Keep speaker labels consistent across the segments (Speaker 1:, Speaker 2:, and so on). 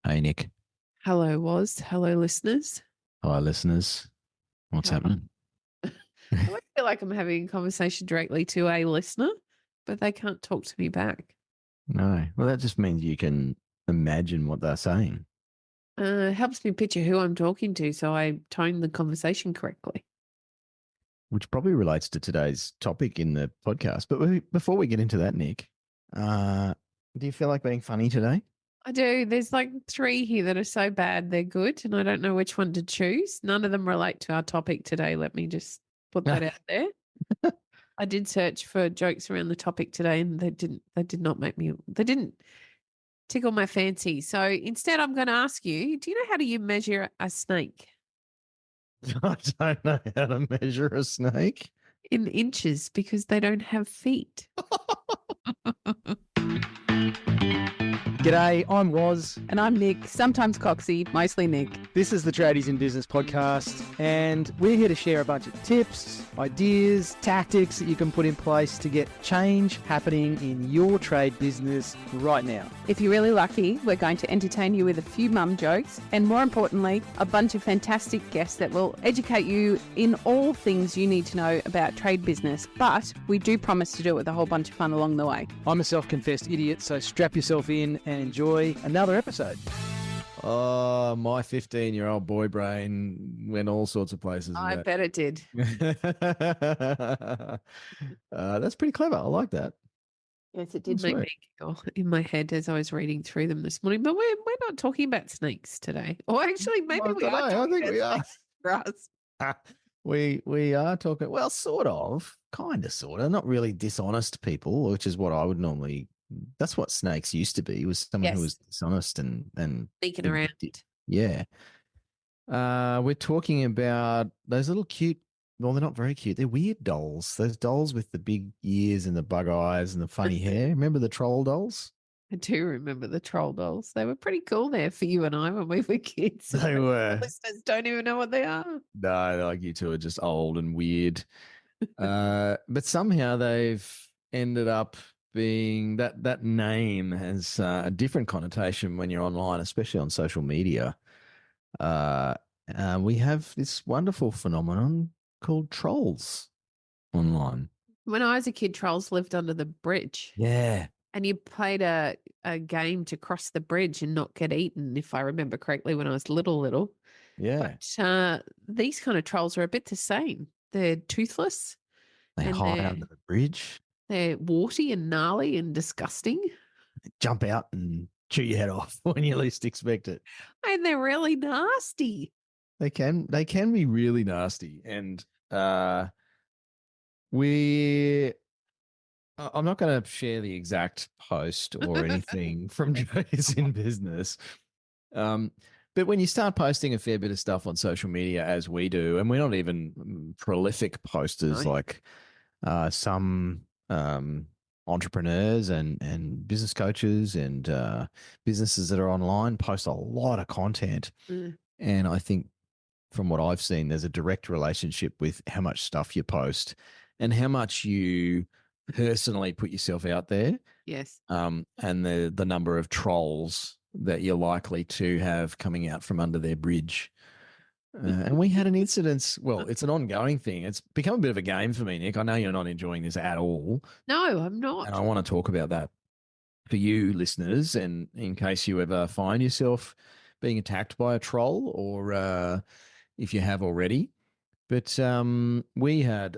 Speaker 1: Hey, Nick.
Speaker 2: Hello, Woz. Hello, listeners.
Speaker 1: Hi, listeners. What's
Speaker 2: How
Speaker 1: happening?
Speaker 2: I always feel like I'm having a conversation directly to a listener, but they can't talk to me back.
Speaker 1: No. Well, that just means you can imagine what they're saying,
Speaker 2: Helps me picture who I'm talking to so I tone the conversation correctly.
Speaker 1: which probably relates to today's topic in the podcast. But before we get into that, Nick, uh, do you feel like being funny today?
Speaker 2: I do. There's like three here that are so bad they're good, and I don't know which one to choose. None of them relate to our topic today. Let me just put that out there. I did search for jokes around the topic today, and they did not make me. They didn't tickle my fancy. So instead, I'm going to ask you: do you know how do you measure a snake?
Speaker 1: I don't know how to measure a snake.
Speaker 2: In inches because they don't have feet.
Speaker 3: G'day, I'm Woz.
Speaker 4: And I'm Nick, sometimes Coxie, mostly Nick.
Speaker 3: This is the Tradies in Business podcast, and we're here to share a bunch of tips, ideas, tactics that you can put in place to get change happening in your trade business right now.
Speaker 4: If you're really lucky, we're going to entertain you with a few mum jokes and, more importantly, a bunch of fantastic guests that will educate you in all things you need to know about trade business. But we do promise to do it with a whole bunch of fun along the way.
Speaker 3: I'm a self-confessed idiot, so strap yourself in and enjoy another episode.
Speaker 1: Oh, my 15-year-old boy brain went all sorts of places.
Speaker 2: I bet it did.
Speaker 1: That's pretty clever. I like that.
Speaker 2: Yes, it did
Speaker 1: That's
Speaker 2: make
Speaker 1: right.
Speaker 2: me giggle in my head as I was reading through them this morning. But we're not talking about snakes today. Or actually, maybe
Speaker 1: I
Speaker 2: we
Speaker 1: don't
Speaker 2: are
Speaker 1: know. I
Speaker 2: talking
Speaker 1: think
Speaker 2: about
Speaker 1: we are.
Speaker 2: snakes for us.
Speaker 1: We are talking, well, sort of, kind of, sort of, not really dishonest people, which is what I would normally. That's what snakes used to be. Was someone who
Speaker 2: Yes.
Speaker 1: was dishonest and
Speaker 2: Sneaking around.
Speaker 1: yeah. We're talking about those little cute. Well, they're not very cute. They're weird dolls. Those dolls with the big ears and the bug eyes and the funny hair. Remember the troll dolls?
Speaker 2: I do remember the troll dolls. They were pretty cool there for you and I when we were kids.
Speaker 1: They were.
Speaker 2: Listeners don't even know what they are.
Speaker 1: No, like you two are just old and weird. But somehow they've ended up being that name has a different connotation when you're online, especially on social media. We have this wonderful phenomenon called trolls online.
Speaker 2: When I was a kid, trolls lived under the bridge.
Speaker 1: Yeah.
Speaker 2: And you played a game to cross the bridge and not get eaten, if I remember correctly, when I was little.
Speaker 1: Yeah.
Speaker 2: But these kind of trolls are a bit the same. They're toothless.
Speaker 1: They
Speaker 2: and
Speaker 1: hide under the bridge,
Speaker 2: They're warty and gnarly and disgusting.
Speaker 1: jump out and chew your head off when you least expect it.
Speaker 2: And they're really nasty.
Speaker 1: They can be really nasty. And I'm not going to share the exact post or anything from Tradies in Business. But when you start posting a fair bit of stuff on social media, as we do, and we're not even prolific posters
Speaker 2: No.
Speaker 1: like some entrepreneurs and business coaches and businesses that are online post a lot of content.
Speaker 2: Mm.
Speaker 1: And I think from what I've seen, there's a direct relationship with how much stuff you post and how much you personally put yourself out there.
Speaker 2: Yes.
Speaker 1: And the number of trolls that you're likely to have coming out from under their bridge. And we had an incident. Well, it's an ongoing thing. It's become a bit of a game for me, Nick. I know you're not enjoying this at all.
Speaker 2: No, I'm not.
Speaker 1: And I want to talk about that for you listeners. And in case you ever find yourself being attacked by a troll or if you have already. But we had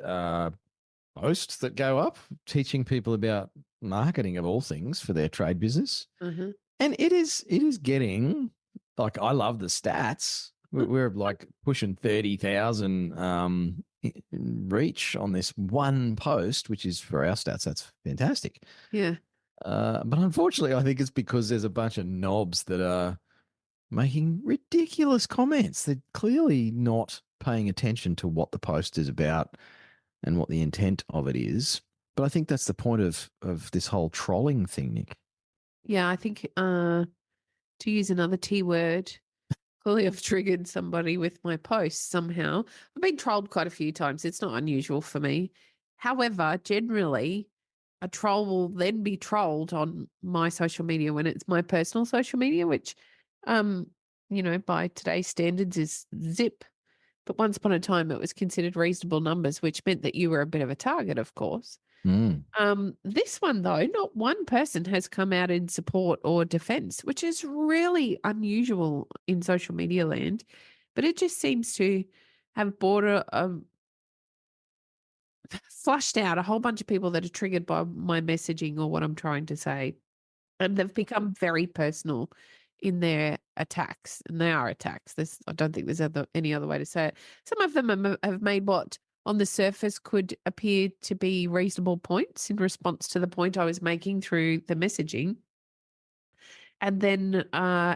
Speaker 1: posts that go up teaching people about marketing of all things for their trade business.
Speaker 2: Mm-hmm.
Speaker 1: And it is getting, like, I love the stats. We're like pushing 30,000 reach on this one post, which is for our stats. That's fantastic.
Speaker 2: Yeah.
Speaker 1: But unfortunately, I think it's because there's a bunch of knobs that are making ridiculous comments. They're clearly not paying attention to what the post is about and what the intent of it is. But I think that's the point of this whole trolling thing, Nick.
Speaker 2: Yeah, I think to use another T word, clearly I've triggered somebody with my posts somehow. I've been trolled quite a few times. It's not unusual for me. However, generally, a troll will then be trolled on my social media when it's my personal social media, which by today's standards is zip. But once upon a time, it was considered reasonable numbers, which meant that you were a bit of a target, of course.
Speaker 1: Mm.
Speaker 2: This one, though, not one person has come out in support or defense, which is really unusual in social media land. But it just seems to have flushed out a whole bunch of people that are triggered by my messaging or what I'm trying to say. And they've become very personal in their attacks, and they are attacks. I don't think there's any other way to say it. Some of them have made what on the surface could appear to be reasonable points in response to the point I was making through the messaging, and then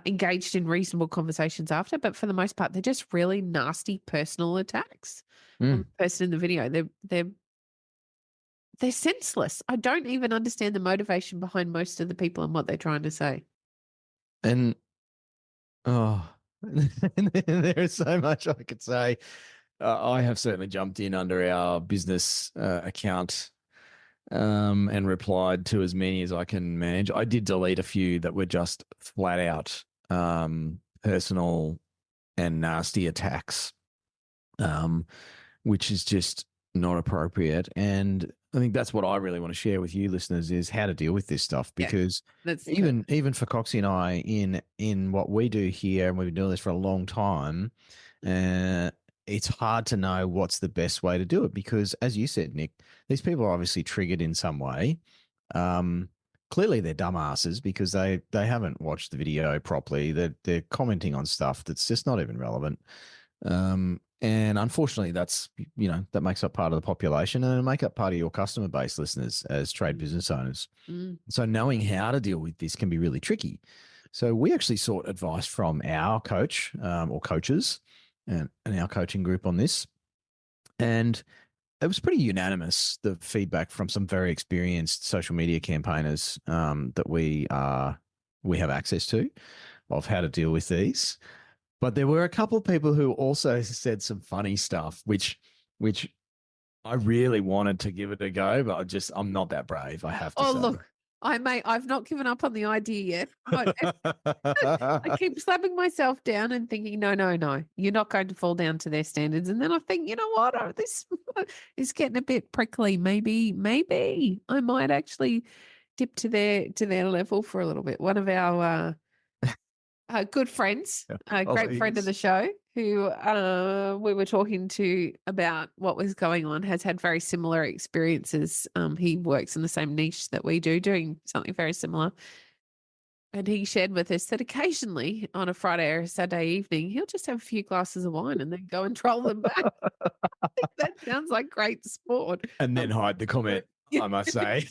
Speaker 2: engaged in reasonable conversations after. But for the most part, they're just really nasty personal attacks on the person in the video. They're senseless. I don't even understand the motivation behind most of the people and what they're trying to say.
Speaker 1: And there is so much I could say. I have certainly jumped in under our business account and replied to as many as I can manage. I did delete a few that were just flat out personal and nasty attacks, which is just not appropriate. And I think that's what I really want to share with you listeners is how to deal with this stuff, because even for Coxie and I in what we do here, and we've been doing this for a long time, it's hard to know what's the best way to do it, because as you said, Nick, these people are obviously triggered in some way. Clearly they're dumbasses because they haven't watched the video properly. They're commenting on stuff that's just not even relevant. And unfortunately, that makes up part of the population, and it'll make up part of your customer base listeners as trade business owners. So knowing how to deal with this can be really tricky. So we actually sought advice from our coach or coaches and our coaching group on this. And it was pretty unanimous, the feedback from some very experienced social media campaigners that we have access to of how to deal with these. But there were a couple of people who also said some funny stuff, which I really wanted to give it a go, but I'm not that brave, I have to say.
Speaker 2: Oh, look, I've not given up on the idea yet. I keep slapping myself down and thinking, no, you're not going to fall down to their standards. And then I think, you know what? This is getting a bit prickly. Maybe I might actually dip to their level for a little bit. One of our good friends, a great friend of the show, who we were talking to about what was going on, has had very similar experiences. He works in the same niche that we do, doing something very similar. And he shared with us that occasionally on a Friday or a Saturday evening, he'll just have a few glasses of wine and then go and troll them back. I think that sounds like great sport.
Speaker 1: And then hide the comment, I must say.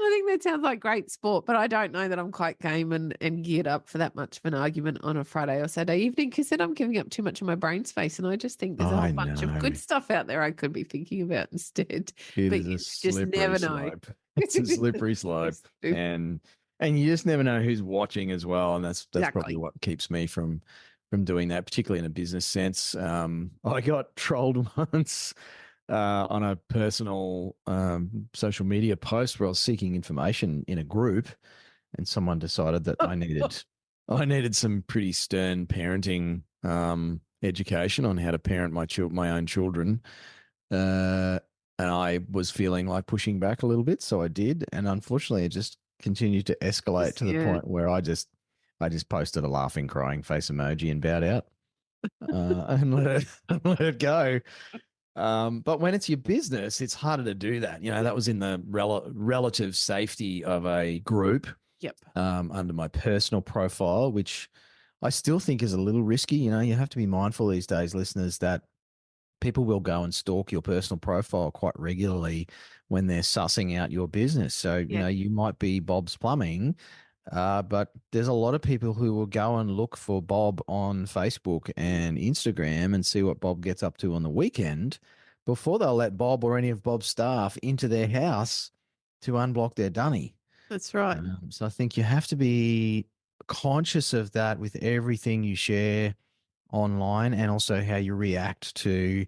Speaker 2: I think that sounds like great sport, but I don't know that I'm quite game and geared up for that much of an argument on a Friday or Saturday evening, because then I'm giving up too much of my brain space, and I just think there's a whole bunch of good stuff out there I could be thinking about instead.
Speaker 1: But you just never know. It's a slippery slope, and you just never know who's watching as well, and that's
Speaker 2: Exactly.
Speaker 1: probably what keeps me from doing that, particularly in a business sense. I got trolled once on a personal social media post where I was seeking information in a group, and someone decided that I needed some pretty stern parenting education on how to parent my own children. And I was feeling like pushing back a little bit, so I did. And unfortunately, it just continued to escalate to the point where I just posted a laughing, crying face emoji and bowed out and let it go. But when it's your business, it's harder to do that. That was in the relative safety of a group.
Speaker 2: Yep.
Speaker 1: Under my personal profile, which I still think is a little risky. You have to be mindful these days, listeners, that people will go and stalk your personal profile quite regularly when they're sussing out your business. So, you might be Bob's Plumbing, but there's a lot of people who will go and look for Bob on Facebook and Instagram and see what Bob gets up to on the weekend before they'll let Bob or any of Bob's staff into their house to unblock their dunny.
Speaker 2: That's right.
Speaker 1: So I think you have to be conscious of that with everything you share online, and also how you react to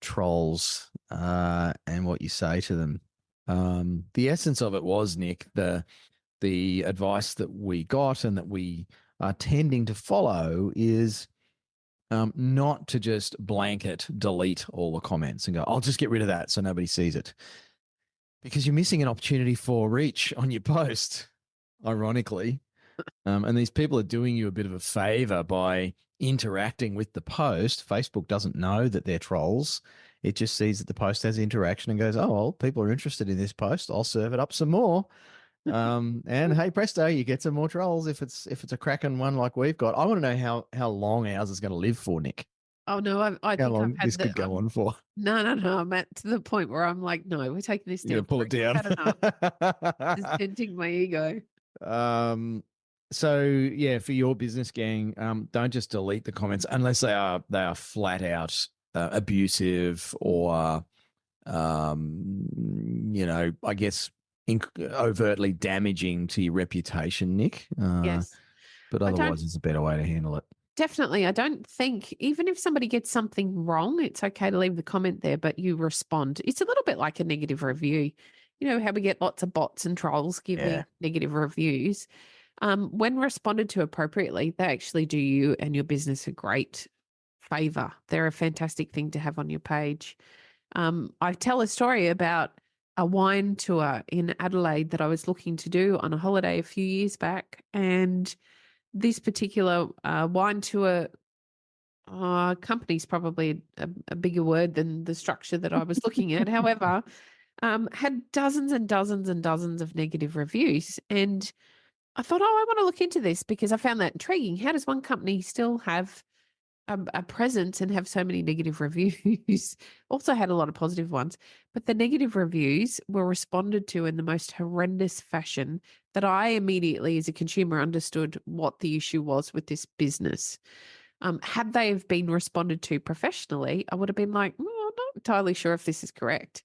Speaker 1: trolls and what you say to them. The essence of it was, Nick, the the advice that we got and that we are tending to follow is not to just blanket delete all the comments and go, I'll just get rid of that so nobody sees it. Because you're missing an opportunity for reach on your post, ironically. And these people are doing you a bit of a favor by interacting with the post. Facebook doesn't know that they're trolls. It just sees that the post has interaction and goes, oh, well, people are interested in this post. I'll serve it up some more. And hey, presto, you get some more trolls if it's a cracking one like we've got. I want to know how long ours is going to live for, Nick.
Speaker 2: Oh no, I
Speaker 1: How
Speaker 2: think I've
Speaker 1: long
Speaker 2: had
Speaker 1: this could go on for.
Speaker 2: No. I'm at to the point where I'm like, no, we're taking this
Speaker 1: You're
Speaker 2: down.
Speaker 1: gonna pull it down.
Speaker 2: I've had enough. Just venting my ego.
Speaker 1: So yeah, for your business gang, don't just delete the comments unless they are flat out abusive or I guess overtly damaging to your reputation, Nick.
Speaker 2: Yes.
Speaker 1: But otherwise, it's a better way to handle it.
Speaker 2: Definitely. I don't think, even if somebody gets something wrong, it's okay to leave the comment there, but you respond. It's a little bit like a negative review. You know how we get lots of bots and trolls giving negative reviews. When responded to appropriately, they actually do you and your business a great favor. They're a fantastic thing to have on your page. I tell a story about a wine tour in Adelaide that I was looking to do on a holiday a few years back. And this particular wine tour company is probably a bigger word than the structure that I was looking at. However, had dozens and dozens and dozens of negative reviews. And I thought, I want to look into this because I found that intriguing. How does one company still have a presence and have so many negative reviews? Also had a lot of positive ones, but the negative reviews were responded to in the most horrendous fashion that I immediately, as a consumer, understood what the issue was with this business. Had they have been responded to professionally, I would have been like, I'm not entirely sure if this is correct.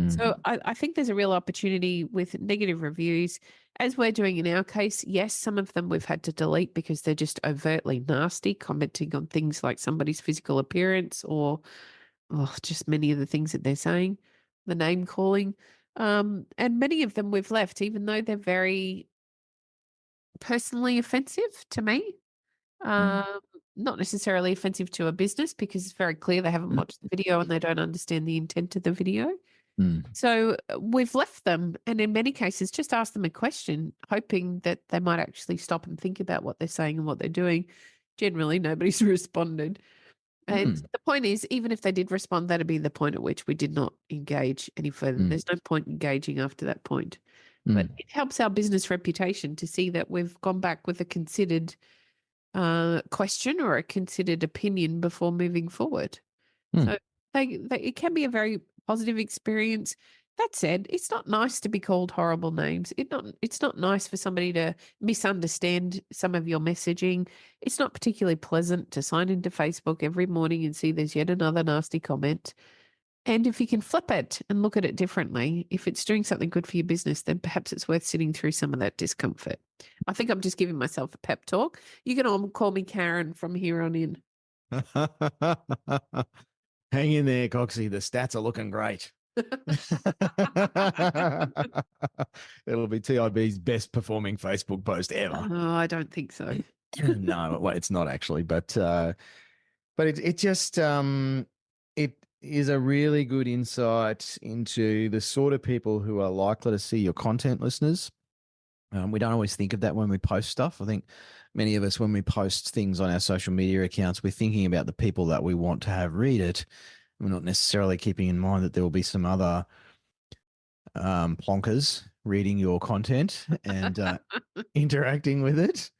Speaker 2: So I think there's a real opportunity with negative reviews, as we're doing in our case. Yes, some of them we've had to delete because they're just overtly nasty, commenting on things like somebody's physical appearance or just many of the things that they're saying, the name calling. And many of them we've left, even though they're very personally offensive to me. Not necessarily offensive to a business because it's very clear they haven't watched the video and they don't understand the intent of the video. So we've left them, and in many cases just asked them a question, hoping that they might actually stop and think about what they're saying and what they're doing. Generally, nobody's responded. And the point is, even if they did respond, that'd be the point at which we did not engage any further. There's no point engaging after that point. But it helps our business reputation to see that we've gone back with a considered question or a considered opinion before moving forward. So it can be a very positive experience. That said, it's not nice to be called horrible names. It's not nice for somebody to misunderstand some of your messaging. It's not particularly pleasant to sign into Facebook every morning and see there's yet another nasty comment. And if you can flip it and look at it differently, if it's doing something good for your business, then perhaps it's worth sitting through some of that discomfort. I think I'm just giving myself a pep talk. You can all call me Karen from here on in.
Speaker 1: Hang in there, Coxie. The stats are looking great. It'll be TIB's best performing Facebook post ever.
Speaker 2: Oh, I don't think so.
Speaker 1: No, well, it's not actually, but it just it is a really good insight into the sort of people who are likely to see your content, listeners. We don't always think of that when we post stuff. I think many of us, when we post things on our social media accounts, we're thinking about the people that we want to have read it. We're not necessarily keeping in mind that there will be some other plonkers reading your content and interacting with it.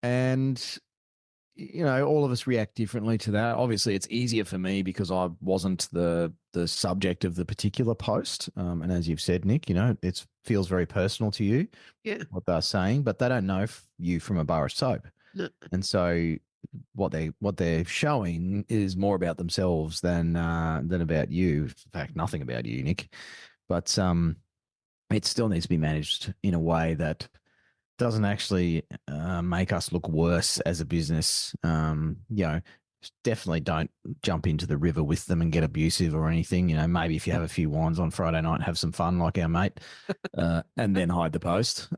Speaker 1: And, all of us react differently to that. Obviously, it's easier for me because I wasn't the subject of the particular post. And as you've said, Nick, it feels very personal to you, what they're saying, but they don't know you from a bar of soap.
Speaker 2: No.
Speaker 1: And so what they're showing is more about themselves than about you. In fact, nothing about you, Nick. But it still needs to be managed in a way that doesn't actually make us look worse as a business. definitely don't jump into the river with them and get abusive or anything. You know, maybe if you have a few wines on Friday night, have some fun like our mate, and then hide the post.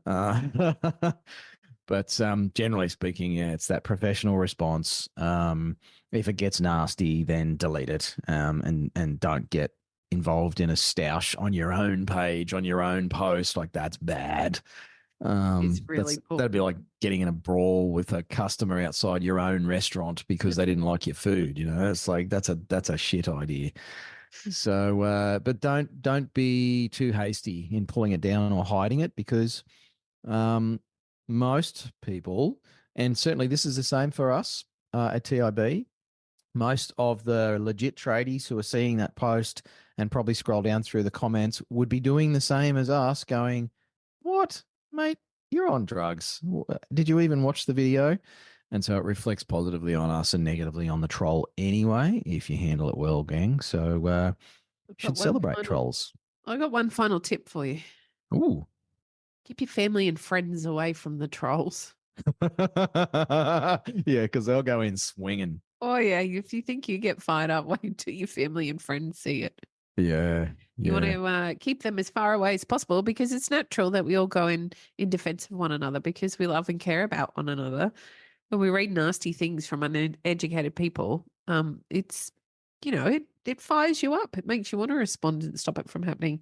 Speaker 1: But generally speaking, yeah, it's that professional response. If it gets nasty, then delete it, and don't get involved in a stoush on your own page, on your own post. Like, that's bad.
Speaker 2: It's really poor.
Speaker 1: That'd be like getting in a brawl with a customer outside your own restaurant because they didn't like your food. You know, it's like that's a shit idea. So, but don't be too hasty in pulling it down or hiding it, because most people, and certainly this is the same for us at TIB, most of the legit tradies who are seeing that post and probably scroll down through the comments would be doing the same as us, going, "What, mate? You're on drugs. Did you even watch the video?" And so it reflects positively on us and negatively on the troll anyway, if you handle it well, gang. So should celebrate trolls.
Speaker 2: I got one final tip for you.
Speaker 1: Ooh.
Speaker 2: Keep your family and friends away from the trolls.
Speaker 1: Yeah, because they'll go in swinging.
Speaker 2: Oh, yeah. If you think you get fired up, wait until your family and friends see it.
Speaker 1: Yeah.
Speaker 2: You want to keep them as far away as possible, because it's natural that we all go in defense of one another, because we love and care about one another. When we read nasty things from uneducated people, it's, it fires you up. It makes you want to respond and stop it from happening.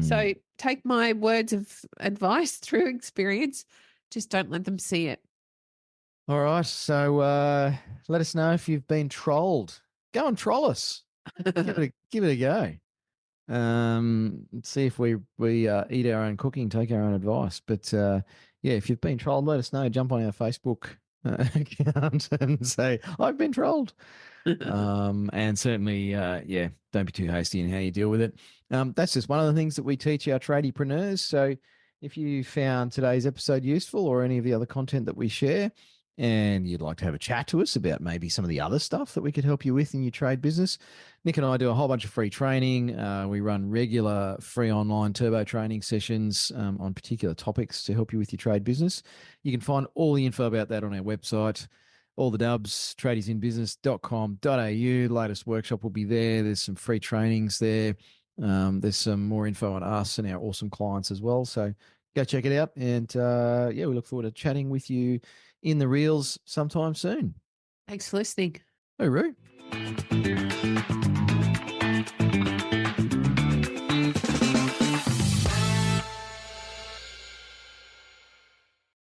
Speaker 2: So take my words of advice through experience. Just don't let them see it.
Speaker 1: All right. So let us know if you've been trolled. Go and troll us. Give it a go. See if we eat our own cooking, take our own advice. But yeah, if you've been trolled, let us know. Jump on our Facebook account and say, "I've been trolled." And certainly, yeah, don't be too hasty in how you deal with it. That's just one of the things that we teach our tradiepreneurs. So if you found today's episode useful, or any of the other content that we share, and you'd like to have a chat to us about maybe some of the other stuff that we could help you with in your trade business, Nick and I do a whole bunch of free training. We run regular free online turbo training sessions on particular topics to help you with your trade business. You can find all the info about that on our website, all the dubs, tradiesinbusiness.com.au. Latest workshop will be there. There's some free trainings there. There's some more info on us and our awesome clients as well. So go check it out. And yeah, we look forward to chatting with you in the reels sometime soon.
Speaker 2: Thanks for listening.
Speaker 1: Hooroo.